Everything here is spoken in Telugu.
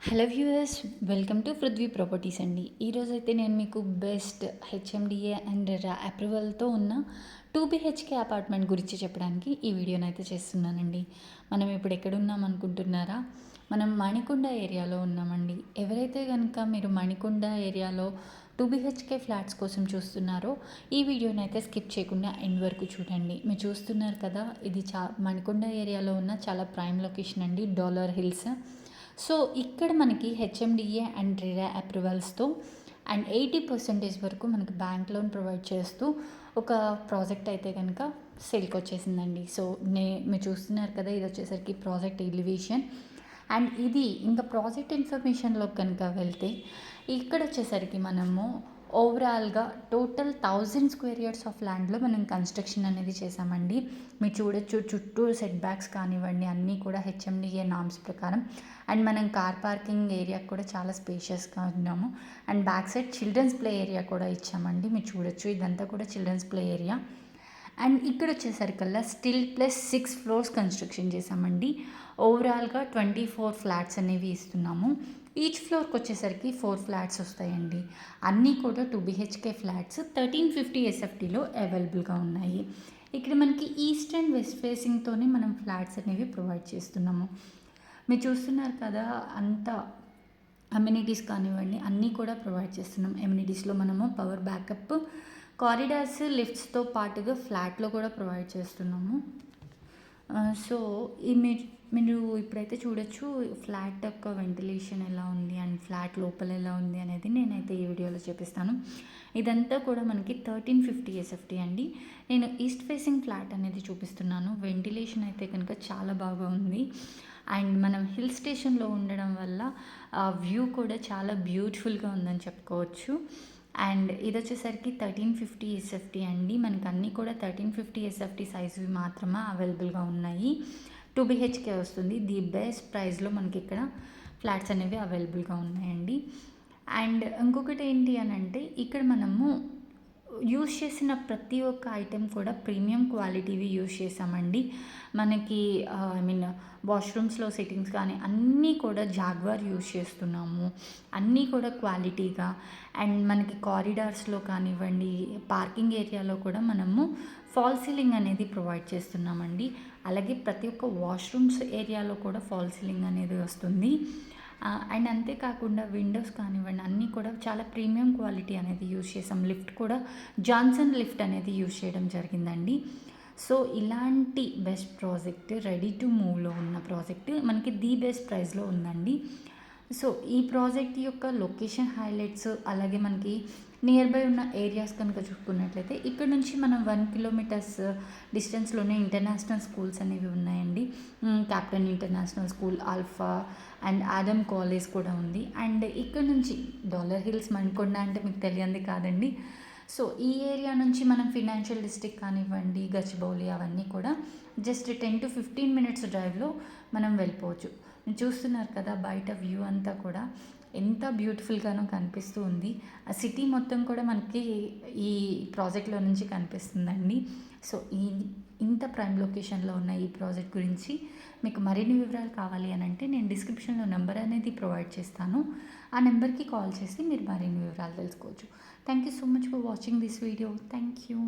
Hello viewers, welcome to Prithvi properties అండి. ఈరోజైతే నేను మీకు బెస్ట్ హెచ్ఎండిఏ అండ్ అప్రూవల్తో ఉన్న 2 BHK అపార్ట్మెంట్ గురించి చెప్పడానికి ఈ వీడియోని అయితే చేస్తున్నానండి. మనం ఇప్పుడు ఎక్కడున్నాం అనుకుంటున్నారా? మనం మణికొండ ఏరియాలో ఉన్నామండి. ఎవరైతే కనుక మీరు మణికొండ ఏరియాలో 2 BHK ఫ్లాట్స్ కోసం చూస్తున్నారో ఈ వీడియోని అయితే స్కిప్ చేయకుండా ఎండ్ వరకు చూడండి. మీరు చూస్తున్నారు కదా, ఇది మణికొండ ఏరియాలో ఉన్న చాలా ప్రైమ్ లొకేషన్ అండి, డాలర్ హిల్స్. సో ఇక్కడ మనకి హెచ్ఎండిఏ అండ్ రెరా అప్రూవల్స్తో అండ్ 80% వరకు మనకి బ్యాంక్ లోన్ ప్రొవైడ్ చేస్తూ ఒక ప్రాజెక్ట్ అయితే కనుక సేల్కి వచ్చేసిందండి. సో మీరు చూస్తున్నారు కదా, ఇది వచ్చేసరికి ప్రాజెక్ట్ ఎలివేషన్. అండ్ ఇది ఇంకా ప్రాజెక్ట్ ఇన్ఫర్మేషన్లో కనుక వెళ్తే ఇక్కడ వచ్చేసరికి మనము ఓవరాల్గా టోటల్ 1000 స్క్వేర్ యార్డ్స్ ఆఫ్ ల్యాండ్లో మనం కన్స్ట్రక్షన్ అనేది చేసామండి. మీరు చూడొచ్చు, చుట్టూ సెట్ బ్యాక్స్ కానివ్వండి అన్నీ కూడా హెచ్ఎండిఏ నామ్స్ ప్రకారం. అండ్ మనం కార్ పార్కింగ్ ఏరియా కూడా చాలా స్పేషియస్గా ఉన్నాము. And back side childrens play area కూడా ఇచ్చామండి. మీరు చూడొచ్చు, ఇదంతా కూడా చిల్డ్రన్స్ ప్లే ఏరియా. అండ్ ఇక్కడ వచ్చేసరికల్లా స్టిల్ ప్లస్ 6 ఫ్లోర్స్ కన్స్ట్రక్షన్ చేసామండి. ఓవరాల్గా 24 ఫ్లాట్స్ అనేవి ఇస్తున్నాము. ఈచ్ ఫ్లోర్కి వచ్చేసరికి 4 ఫ్లాట్స్ వస్తాయండి. అన్నీ కూడా 2 BHK ఫ్లాట్స్ 1350 SFTలో అవైలబుల్గా ఉన్నాయి. ఇక్కడ మనకి ఈస్ట్ అండ్ వెస్ట్ ఫేసింగ్తోనే మనం ఫ్లాట్స్ అనేవి ప్రొవైడ్ చేస్తున్నాము. మీరు చూస్తున్నారు కదా, అంతా అమ్యూనిటీస్ కానివ్వండి అన్నీ కూడా ప్రొవైడ్ చేస్తున్నాం. అమ్యూనిటీస్లో మనము పవర్ బ్యాకప్, కారిడార్స్, లిఫ్ట్స్తో పాటుగా ఫ్లాట్లో కూడా ప్రొవైడ్ చేస్తున్నాము. సో ఈ మీరు ఇప్పుడైతే చూడొచ్చు ఫ్లాట్ యొక్క వెంటిలేషన్ ఎలా ఉంది అండ్ ఫ్లాట్ లోపల ఎలా ఉంది అనేది నేనైతే ఈ వీడియోలో చూపిస్తాను. ఇదంతా కూడా మనకి 1350 SFT అండి. నేను ఈస్ట్ ఫేసింగ్ ఫ్లాట్ అనేది చూపిస్తున్నాను. వెంటిలేషన్ అయితే కనుక చాలా బాగా ఉంది. అండ్ మనం హిల్ స్టేషన్లో ఉండడం వల్ల వ్యూ కూడా చాలా బ్యూటిఫుల్గా ఉందని చెప్పుకోవచ్చు. అండ్ ఇది వచ్చేసరికి 1350 SFT అండి. మనకు అన్నీ కూడా 1350 SFT సైజువి మాత్రమే అవైలబుల్గా ఉన్నాయి. 2 BHK వస్తుంది. ది బెస్ట్ ప్రైస్లో మనకి ఇక్కడ ఫ్లాట్స్ అనేవి అవైలబుల్గా ఉన్నాయండి. అండ్ ఇంకొకటి ఏంటి అని అంటే, ఇక్కడ మనము యూస్ చేసిన ప్రతి ఒక్క ఐటెం కూడా ప్రీమియం క్వాలిటీవి యూస్ చేసామండి. మనకి వాష్రూమ్స్లో సెట్టింగ్స్ కానీ అన్నీ కూడా జాగ్వార్ యూస్ చేస్తున్నాము. అన్నీ కూడా క్వాలిటీగా. అండ్ మనకి కారిడార్స్లో కానివ్వండి, పార్కింగ్ ఏరియాలో కూడా మనము ఫాల్ సీలింగ్ అనేది ప్రొవైడ్ చేస్తున్నామండి. అలాగే ప్రతి ఒక్క వాష్రూమ్స్ ఏరియాలో కూడా ఫాల్ సీలింగ్ అనేది వస్తుంది. అండ్ అంతేకాకుండా విండోస్ కానివ్వండి అన్నీ కూడా చాలా ప్రీమియం క్వాలిటీ అనేది యూజ్ చేసాం. లిఫ్ట్ కూడా జాన్సన్ లిఫ్ట్ అనేది యూజ్ చేయడం జరిగిందండి. సో ఇలాంటి బెస్ట్ ప్రాజెక్ట్, రెడీ టు మూవ్లో ఉన్న ప్రాజెక్ట్ మనకి ది బెస్ట్ ప్రైస్లో ఉందండి. సో ఈ ప్రాజెక్ట్ యొక్క లొకేషన్ హైలైట్స్, అలాగే మనకి నియర్ బై ఉన్న ఏరియాస్ కనుక చూసుకున్నట్లయితే ఇక్కడ నుంచి మనం 1 కిలోమీటర్స్ డిస్టెన్స్లోనే ఇంటర్నేషనల్ స్కూల్స్ అనేవి ఉన్నాయండి. Captain international school, alpha and Adam college కూడా ఉంది. అండ్ ఇక్కడ నుంచి డాలర్ హిల్స్ మణికొండ అంటే మీకు తెలియంది కాదండి. సో ఈ ఏరియా నుంచి మనం ఫినాన్షియల్ డిస్ట్రిక్ట్ కానివ్వండి, గచ్చిబౌలి అవన్నీ కూడా జస్ట్ 10 to 15 మినిట్స్ డ్రైవ్లో మనం వెళ్ళిపోవచ్చు. చూస్తున్నారు కదా, బయట వ్యూ అంతా కూడా ఎంత బ్యూటిఫుల్గానో కనిపిస్తూ ఉంది. ఆ సిటీ మొత్తం కూడా మనకి ఈ ప్రాజెక్ట్లో నుంచి కనిపిస్తుందండి. సో ఇంత ప్రైమ్ లొకేషన్లో ఉన్న ఈ ప్రాజెక్ట్ గురించి మీకు మరిన్ని వివరాలు కావాలి అని అంటే నేను డిస్క్రిప్షన్లో నెంబర్ అనేది ప్రొవైడ్ చేస్తాను. ఆ నెంబర్కి కాల్ చేసి మీరు మరిన్ని వివరాలు తెలుసుకోవచ్చు. Thank you so much for watching this video. Thank you.